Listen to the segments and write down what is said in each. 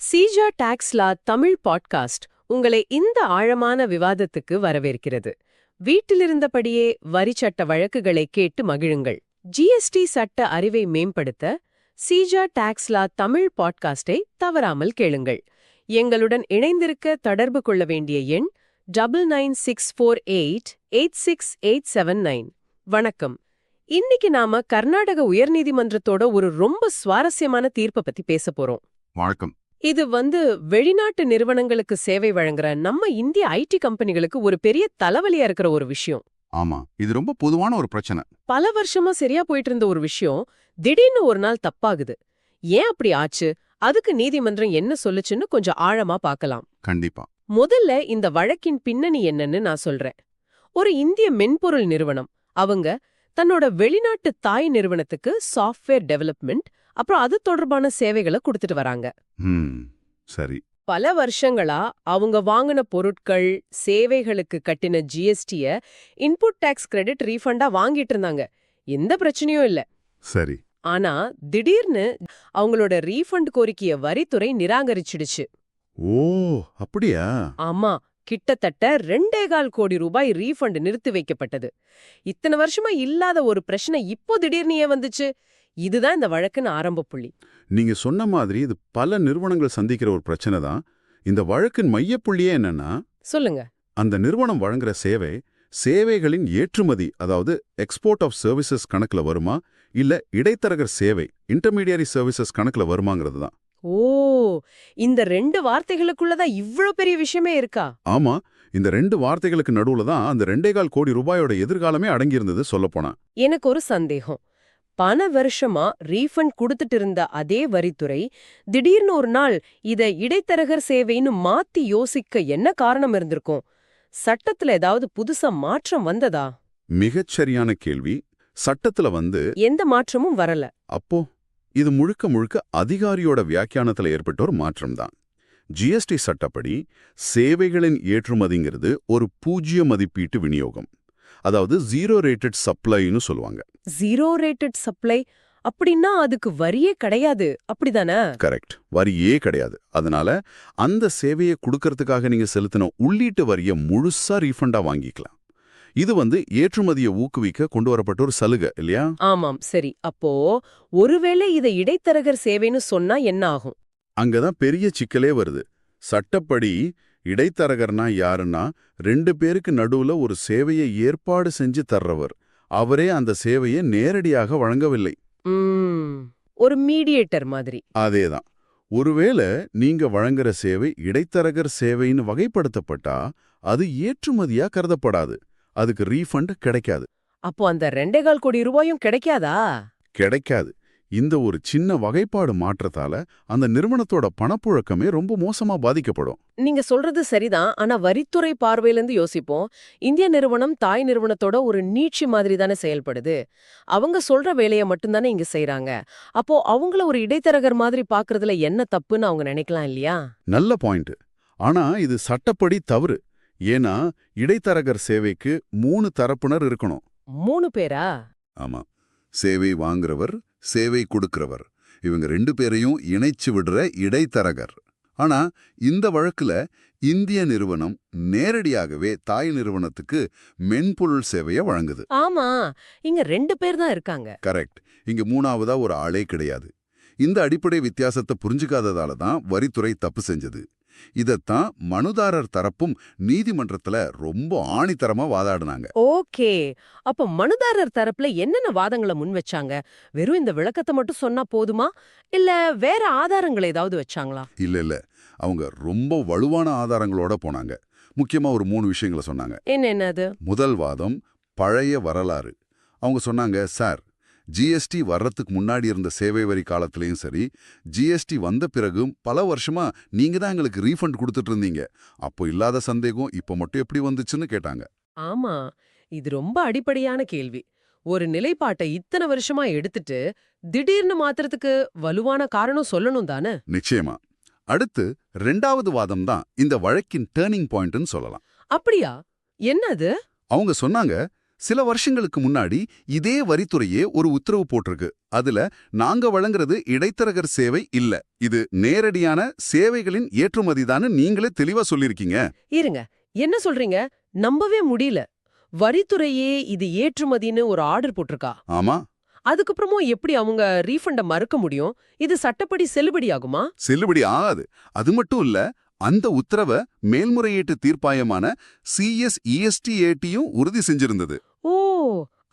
Seeja tax லா Tamil podcast உங்களை இந்த ஆழமான விவாதத்துக்கு வரவேற்கிறது. வீட்டிலிருந்தபடியே வரி சட்ட வழக்குகளை கேட்டு மகிழுங்கள். ஜிஎஸ்டி சட்ட அறிவை மேம்படுத்த சீஜா டாக்ஸ் லா தமிழ் பாட்காஸ்டை தவறாமல் கேளுங்கள். எங்களுடன் இணைந்திருக்க தொடர்பு கொள்ள வேண்டிய எண் 9964886869. வணக்கம். இன்னைக்கு நாம கர்நாடக உயர்நீதிமன்றத்தோட ஒரு ரொம்ப சுவாரஸ்யமான தீர்ப்பை பத்தி பேச போறோம். வணக்கம். இது வெளிநாட்டு நிறுவனங்களுக்கு சேவை வழங்குற நம்ம இந்திய ஐடி கம்பெனிகளுக்கு ஒரு பெரிய தலைவலியா இருக்கிற ஒரு விஷயம். ஆமா, இது ரொம்ப பொதுவான ஒரு பிரச்சனை. பல வருஷமா சரியா போயிட்டு இருந்த ஒரு விஷயம் திடீர்னு ஒரு நாள் தப்பாகுது. ஏன் அப்படி ஆச்சு? அதுக்கு நீதிமன்றம் என்ன சொல்லுச்சுன்னு கொஞ்சம் ஆழமா பார்க்கலாம். கண்டிப்பா. முதல்ல இந்த வழக்கின் பின்னணி என்னன்னு நான் சொல்றேன். ஒரு இந்திய மென்பொருள் நிறுவனம் அவங்க தன்னோட வெளிநாட்டு தாய் நிறுவனத்துக்கு சாஃப்ட்வேர் டெவலப்மெண்ட் அப்புறம் அது தொடர்பான சேவைகளை கொடுத்துட்டு வராங்க. சரி. பல வருஷங்களா அவங்க வாங்கின பொருட்கள் சேவைகளுக்கு கட்டின ஜிஎஸ்டிய இன்புட் டாக்ஸ் கிரெடிட் ரீஃபண்டா வாங்கிட்டு இருந்தாங்க. எந்த பிரச்சனையும் இல்ல. சரி. ஆனா திடீர்னு அவங்களோட ரீஃபண்ட் கோரிக்கைய வரித்துறை நிராகரிச்சிடுச்சு. ஓ, அப்படியா? ஆமா, கிட்டத்தட்ட 2.25 கோடி ரூபாய் ரீஃபண்ட் நிறுத்தி வைக்கப்பட்டது. இத்தனை வருஷமா இல்லாத ஒரு பிரச்சனை இப்போ திடீர்னு ஏன் வந்துச்சு? இதுதான் இந்த வழக்குன்னு ஆரம்ப புள்ளி. நீங்க சொன்ன மாதிரி இது பல நிறுவனங்கள் சந்திக்கிற ஒரு பிரச்சனை தான். இந்த வழக்கின் மையப்புள்ளியே என்னன்னா, சொல்லுங்க. அந்த நிறுவனம் வழங்குற சேவைகளின் ஏற்றுமதி, அதாவது எக்ஸ்போர்ட் ஆஃப் சர்வீசஸ் கணக்குல வருமா, இல்ல இடைத்தரகர் சேவை இன்டர்மீடியரி சர்வீசஸ் கணக்குல வருமாங்கிறது தான். ஓ, இந்த 2 வார்த்தைகளுக்குள்ளதான் இவ்ளோ பெரிய விஷயமே இருக்கா? ஆமா, இந்த 2 வார்த்தைகளுக்கு நடுவுல தான் அந்த 2.25 கோடி ரூபாயோட எதிர்காலமே அடங்கியிருந்தது சொல்லப்போனா. எனக்கு ஒரு சந்தேகம். பல வருஷமா ரீஃபண்ட் கொடுத்துட்டு இருந்த அதே வரித்துறை திடீர்னு ஒரு நாள் இத இடைத்தரகர் சேவைன்னு மாத்தி யோசிக்க என்ன காரணம் இருந்திருக்கும்? சட்டத்துல ஏதாவது புதுசா மாற்றம் வந்ததா? மிகச்சரியான கேள்வி. சட்டத்துல எந்த மாற்றமும் வரல. அப்போ இது முழுக்க முழுக்க அதிகாரியோட வியாக்கியானத்துல ஏற்பட்ட ஒரு மாற்றம்தான். ஜிஎஸ்டி சட்டப்படி சேவைகளின் ஏற்றுமதிங்கிறது ஒரு பூஜ்ய மதிப்பீட்டு விநியோகம், அதாவது ஜீரோ ரேட்டட் சப்ளைன்னு சொல்லுவாங்க. ஜீரோ ரேட்டட் சப்ளை அப்படின்னா அதுக்கு வரியே கிடையாது, அப்படிதானே? கரெக்ட், வரியே கிடையாது. அதனால அந்த சேவையை கொடுக்கறதுக்காக நீங்க செலுத்தின உள்ளீட்டு வரியை முழுசா ரீஃபண்டா வாங்கிக்கலாம். இது ஏற்றுமதியை ஊக்குவிக்க கொண்டு வரப்பட்ட ஒரு சலுகை இல்லையா? ஆமாம். சரி, அப்போ ஒருவேளை இதை இடைத்தரகர் சேவைன்னு சொன்னா என்ன ஆகும்? அங்கதான் பெரிய சிக்கலே வருது. சட்டப்படி இடைத்தரகர்னா யாருன்னா 2 பேருக்கு நடுவுல ஒரு சேவையை ஏற்பாடு செஞ்சு தர்றவர். அவரே அந்த சேவையை நேரடியாக வழங்கவில்லை. ஒரு மீடியேட்டர் மாதிரி. அதேதான். ஒருவேளை நீங்க வழங்குற சேவை இடைத்தரகர் சேவைன்னு வகைப்படுத்தப்பட்டா அது ஏற்றுமதியா கருதப்படாது. அதுக்கு ரீஃபண்ட் கிடைக்காது. அப்போ அந்த 2.25 கோடி ரூபாயும் கிடைக்காதா? கிடைக்காது. இந்த ஒரு சின்ன வகைப்பாடு மாற்றத்தால அந்த நிறுவனத்தோட பணப்புழக்கமே ரொம்ப மோசமா பாதிக்கப்படும். நீங்க சொல்றது சரிதான். ஆனா வரித்துறை பார்வையிலிருந்து யோசிப்போம். இந்திய நிறுவனம் தாய் நிறுவனத்தோட ஒரு நீட்சி மாதிரி தானே செயல்படுது. அவங்க சொல்ற வேலையை மட்டும்தானே இங்க செய்யறாங்க. அப்போ அவங்கள ஒரு இடைத்தரகர் மாதிரி பாக்குறதுல என்ன தப்புன்னு அவங்க நினைக்கலாம் இல்லையா? நல்ல பாயிண்ட். ஆனா இது சட்டப்படி தவறு. ஏன்னா இடைத்தரகர் சேவைக்கு 3 தரப்பினர் இருக்கணும். 3 பேரா? ஆமா. சேவை வாங்குறவர், சேவை கொடுக்கிறவர், இவங்க 2 பேரையும் இணைச்சு விடுற இடைத்தரகர். ஆனா இந்த வழக்குல இந்திய நிறுவனம் நேரடியாகவே தாய் நிறுவனத்துக்கு மென்பொருள் சேவையை வழங்குது. ஆமா, இங்க 2 பேர் தான் இருக்காங்க. கரெக்ட். இங்க 3ஆவதா ஒரு ஆளே கிடையாது. இந்த அடிப்படை வித்தியாசத்தை புரிஞ்சுக்காததால தான் வரித்துறை தப்பு செஞ்சது. இதத்தான் மனுதாரர் தரப்பும் நீதிமன்றத்துல ரொம்ப ஆணித்தரமா வாதாடினாங்க. ஓகே, அப்ப மனுதாரர் தரப்புல என்னென்ன வாதங்களை முன் வச்சாங்க? வெறும் இந்த விளக்கத்தை மட்டும் சொன்னா போதுமா, இல்ல வேற ஆதாரங்களை ஏதாவது வச்சாங்களா? இல்ல, அவங்க ரொம்ப வலுவான ஆதாரங்களோட போனாங்க. முக்கியமா ஒரு 3 விஷயங்களை சொன்னாங்க. என்னது? முதல் வாதம் பழைய வரலாறு. அவங்க சொன்னாங்க, சார், ஜிஎஸ்டி வர்றதுக்கு முன்னாடி இருந்த சேவை வரி காலத்திலையும் சரி, ஜிஎஸ்டி வந்த பிறகும் பல வருஷமா நீங்க தான் எங்களுக்கு ரீஃபண்ட் கொடுத்துட்டு இருந்தீங்க. அப்போ இல்லாத சந்தேகம் இப்ப மட்டும் எப்படி வந்துச்சுன்னு கேட்டாங்க. ஆமா, இது ரொம்ப அடிப்படையான கேள்வி. ஒரு நிலைப்பாட்டை இத்தனை வருஷமா எடுத்துட்டு திடீர்னு மாத்திரத்துக்கு வலுவான காரணம் சொல்லணும் தானே? நிச்சயமா. அடுத்து 2வது வாதம் தான் இந்த வழக்கின் டேர்னிங் பாயிண்ட்னு சொல்லலாம். அப்படியா? என்னது? அவங்க சொன்னாங்க, சில வருஷங்களுக்கு முன்னாடி இதே வரித்துறையே ஒரு உத்தரவு போட்டிருக்கு. அதுல நாங்க வழங்குறது இடைத்தரகர் சேவை இல்ல, இது நேரடியான சேவைகளின் ஏற்றுமதிதான்னு நீங்களே தெளிவா சொல்லிருக்கீங்க. இருங்க, என்ன சொல்றீங்க? நம்பவே முடியல. வரித்துறையே இது ஏற்றுமதின்னு ஒரு ஆர்டர் போட்டிருக்கா? ஆமா, அதுக்கப்புறமும் எப்படி அவங்க ரீஃபண்ட மறுக்க முடியும்? இது சட்டப்படி செல்லுபடியாகுமா? செல்லுபடி ஆகாது. அது மட்டும் இல்ல, அந்த உத்தரவ மேல்முறையீட்டு தீர்ப்பாயமான CSESTATயும் உறுதி செஞ்சிருந்தது. ஓ,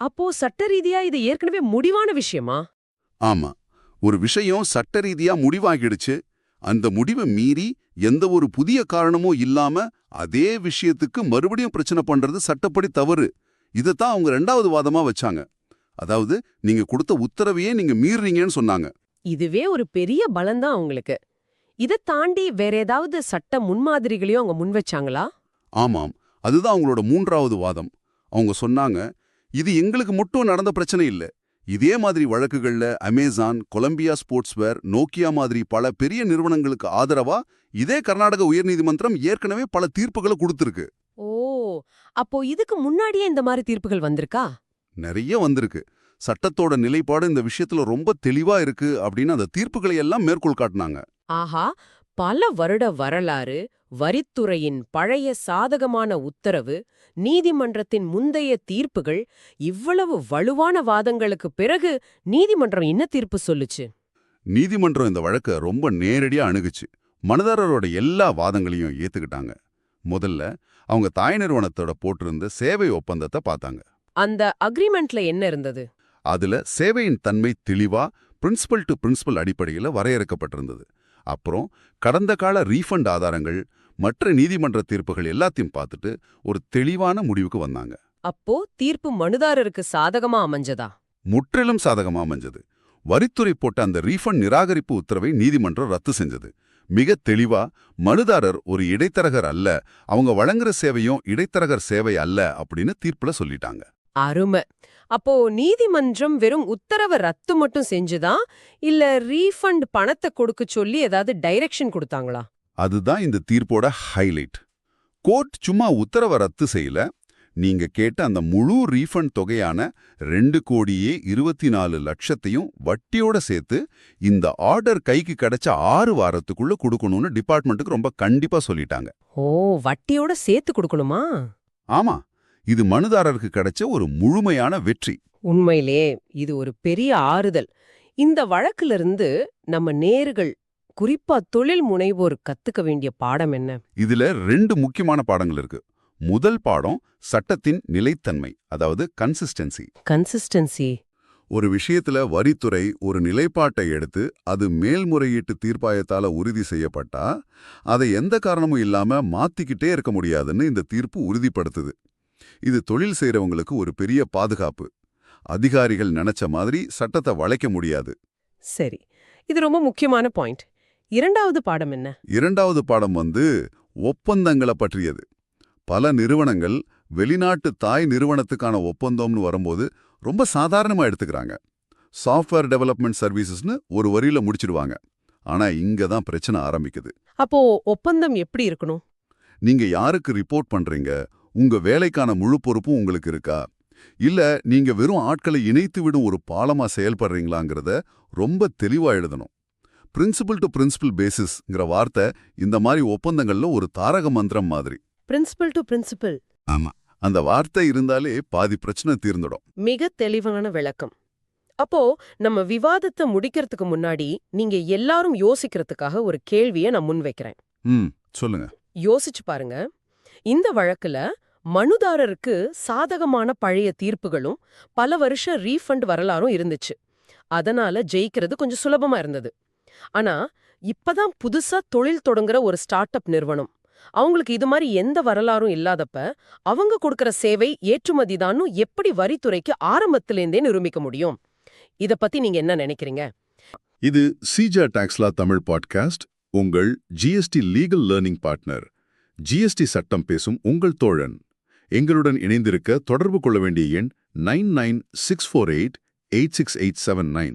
அப்போ சட்ட ரீதியா இது ஏற்கனவே முடிவான விஷயமா? ஆமா, ஒரு விஷயம் சட்ட ரீதியா முடிவாகிடுச்சு. அந்த முடிவை மீறி எந்த ஒரு புதிய காரணமும் இல்லாம அதே விஷயத்துக்கு மறுபடியும் பிரச்சனை பண்றது சட்டப்படி தவறு. இதைத்தான் அவங்க 2வது வாதமா வச்சாங்க. அதாவது நீங்க கொடுத்த உத்தரவையே நீங்க மீறுறீங்கன்னு சொன்னாங்க. இதுவே ஒரு பெரிய பலம்தான் அவங்களுக்கு. இத தாண்டி வேற ஏதாவது சட்ட முன்மாதிரிகளையும் அவங்க முன் வச்சாங்களா? ஆமாம், அதுதான் அவங்களோட 3வது வாதம். அவங்க சொன்னாங்க, இது எங்களுக்கு மட்டும் நடந்த பிரச்சனை இல்ல. இதே மாதிரி வழக்குகள்ல அமேசான், கொலம்பியா ஸ்போர்ட்ஸ்வேர், நோக்கியா மாதிரி பல பெரிய நிறுவனங்களுக்கு ஆதரவா இதே கர்நாடக உயர்நீதிமன்றம் ஏற்கனவே பல தீர்ப்புகளை கொடுத்திருக்கு. ஓ, அப்போ இதுக்கு முன்னாடியே இந்த மாதிரி தீர்ப்புகள் வந்திருக்கா? நிறைய வந்திருக்கு. சட்டத்தோட நிலைப்பாடு இந்த விஷயத்துல ரொம்ப தெளிவா இருக்கு அப்படின்னு அந்த தீர்ப்புகளை எல்லாம் மேற்கோள் காட்டினாங்க. ஆஹா, பல வருட வரலாறு, வரித்துறையின் பழைய சாதகமான உத்தரவு, நீதிமன்றத்தின் முந்தைய தீர்ப்புகள், இவ்வளவு வலுவான வாதங்களுக்கு பிறகு நீதிமன்றம் என்ன தீர்ப்பு சொல்லுச்சு? நீதிமன்றம் இந்த வழக்க ரொம்ப நேரடியா அணுகுச்சு. மனுதாரரோட எல்லா வாதங்களையும் ஏத்துக்கிட்டாங்க. முதல்ல அவங்க தாய் நிறுவனத்தோட போட்டிருந்த சேவை ஒப்பந்தத்தை பார்த்தாங்க. அந்த அக்ரிமெண்ட்ல என்ன இருந்தது? அதுல சேவையின் தன்மை தெளிவா பிரின்சிபல் டு பிரின்சிபல் அடிப்படையில வரையறுக்கப்பட்டிருந்தது. அப்புறம் கடந்த கால ரீஃபண்ட் ஆதாரங்கள், மற்ற நீதிமன்ற தீர்ப்புகள் எல்லாத்தையும் பார்த்துட்டு ஒரு தெளிவான முடிவுக்கு வந்தாங்க. அப்போ தீர்ப்பு மனுதாரருக்கு சாதகமா அமைஞ்சதா? முற்றிலும் சாதகமா அமைஞ்சது. வரித்துறை போட்ட அந்த ரீஃபண்ட் நிராகரிப்பு உத்தரவை நீதிமன்றம் ரத்து செஞ்சது. மிக தெளிவா மனுதாரர் ஒரு இடைத்தரகர் அல்ல, அவங்க வழங்குற சேவையும் இடைத்தரகர் சேவை அல்ல அப்படின்னு தீர்ப்புல சொல்லிட்டாங்க. அருமை. அப்போ நீதிமன்றம் வெறும் உத்தரவை ரத்து மட்டும் செஞ்சுதா, இல்ல ரீஃபண்ட் பணத்தை கொடுக்க சொல்லி ஏதாவது டைரக்ஷன் கொடுத்தாங்களா? அதுதான் இந்த தீர்ப்போட ஹைலைட். கோர்ட் சும்மா உத்தரவை ரத்து செய்யல, நீங்க கேட்ட அந்த முழு ரீஃபண்ட் தொகையான 2,24,00,000த்தையும் வட்டியோட சேர்த்து இந்த ஆர்டர் கைக்கு கிடைச்ச 6 வாரத்துக்குள்ள கொடுக்கணும்னு டிபார்ட்மெண்ட்டுக்கு ரொம்ப கண்டிப்பா சொல்லிட்டாங்க. ஓ, வட்டியோட சேர்த்து கொடுக்கணுமா? ஆமா, இது மனுதாரருக்கு கிடைச்ச ஒரு முழுமையான வெற்றி. உண்மையிலே இது ஒரு பெரிய ஆறுதல். இந்த வழக்கிலிருந்து நம்ம நேர்கள், குறிப்பா தொழில் முனைவோர் கத்துக்க வேண்டிய பாடம் என்ன? இதுல 2 முக்கியமான பாடங்கள் இருக்கு. முதல் பாடம் சட்டத்தின் நிலைத்தன்மை, அதாவது கன்சிஸ்டன்சி. கன்சிஸ்டன்சி. ஒரு விஷயத்துல வரித்துறை ஒரு நிலைப்பாட்டை எடுத்து அது மேல்முறையீட்டு தீர்ப்பாயத்தால உறுதி செய்யப்பட்டா அதை எந்த காரணமும் இல்லாம மாத்திக்கிட்டே இருக்க முடியாதுன்னு இந்த தீர்ப்பு உறுதிப்படுத்துது. இது தொழில் செய்றவங்களுக்கு ஒரு பெரிய பாதுகாப்பு. அதிகாரிகள் நினைச்ச மாதிரி சட்டத்தை வளைக்க முடியாது. சரி, இது ரொம்ப முக்கியமான பாயிண்ட். 2வது பாடம் என்ன? 2வது பாடம் ஒப்பந்தங்களை பற்றியது. பல நிறுவனங்கள் வெளிநாட்டு தாய் நிறுவனத்துக்கான ஒப்பந்தம்னு வரும்போது ரொம்ப சாதாரணமா எடுத்துக்கிறாங்க. சாஃப்ட்வேர் டெவலப்மெண்ட் சர்வீசஸ்னு ஒரு வரியில முடிச்சிடுவாங்க. ஆனா இங்க தான் பிரச்சனை ஆரம்பிக்குது. அப்போ ஒப்பந்தம் எப்படி இருக்கணும்? நீங்க யாருக்கு ரிப்போர்ட் பண்றீங்க, உங்க வேலைக்கான முழு பொறுப்பும் உங்களுக்கு இருக்கா, இல்ல நீங்க வெறும் ஆட்களை இணைத்து விடும் ஒரு பாலமா செயல்படுறீங்களாங்கிறத ரொம்ப தெளிவா எழுதணும். பிரின்சிபல் டு பிரின்சிபல் பேசிஸ்ங்கிற வார்த்தை இந்த மாதிரி ஒப்பந்தங்கள்ல ஒரு தாரக மந்திரம் மாதிரி. Principle to principle. ஆமா, அந்த வார்த்தை இருந்தாலே பாதி பிரச்சனை தீர்ந்துடும். மிக தெளிவான விளக்கம். அப்போ நம்ம விவாதத்தை முடிக்கிறதுக்கு முன்னாடி நீங்க எல்லாரும் யோசிக்கிறதுக்காக ஒரு கேள்வியை நான் முன்வைக்கிறேன். சொல்லுங்க. யோசிச்சு பாருங்க. இந்த வழக்குல மனுதாரருக்கு சாதகமான பழைய தீர்ப்புகளும் பல வருஷ ரீஃபண்ட் வரலாறும் இருந்துச்சு. அதனால ஜெயிக்கிறது கொஞ்சம் சுலபமா இருந்தது. ஆனா இப்பதான் புதுசா தொழில் தொடங்குற ஒரு ஸ்டார்ட் அப் நிறுவனம், அவங்களுக்கு இது மாதிரி எந்த வரலாறும் இல்லாதப்ப அவங்க கொடுக்கற சேவை ஏற்றுமதிதான்னு எப்படி வரித்துறைக்கு ஆரம்பத்திலேருந்தே நிரூபிக்க முடியும்? இத பத்தி நீங்க என்ன நினைக்கிறீங்க? இது சிஜா டாக்ஸ்லா தமிழ் பாட்காஸ்ட், உங்கள் GST legal learning partner. GST சட்டம் பேசும் உங்கள் தோழன். எங்களுடன் இணைந்திருக்க தொடர்பு கொள்ள வேண்டிய எண் 9964886879.